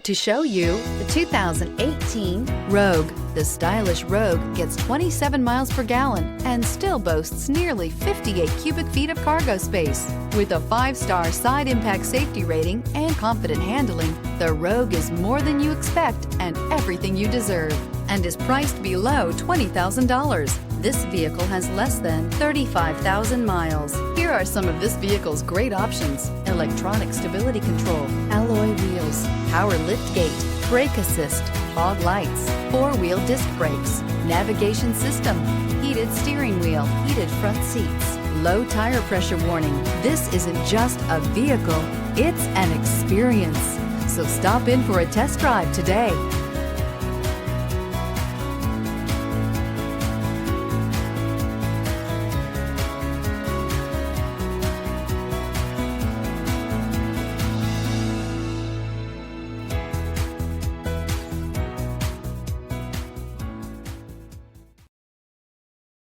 to show you the 2018 Rogue. The stylish Rogue gets 27 miles per gallon and still boasts nearly 58 cubic feet of cargo space. With a 5-star side impact safety rating and confident handling, the Rogue is more than you expect and everything you deserve, and is priced below $20,000. This vehicle has less than 35,000 miles. Here are some of this vehicle's great options: electronic stability control, alloy wheels, power liftgate, brake assist, fog lights, 4-wheel disc brakes, navigation system, heated steering wheel, heated front seats, low tire pressure warning. This isn't just a vehicle, it's an experience. So stop in for a test drive today.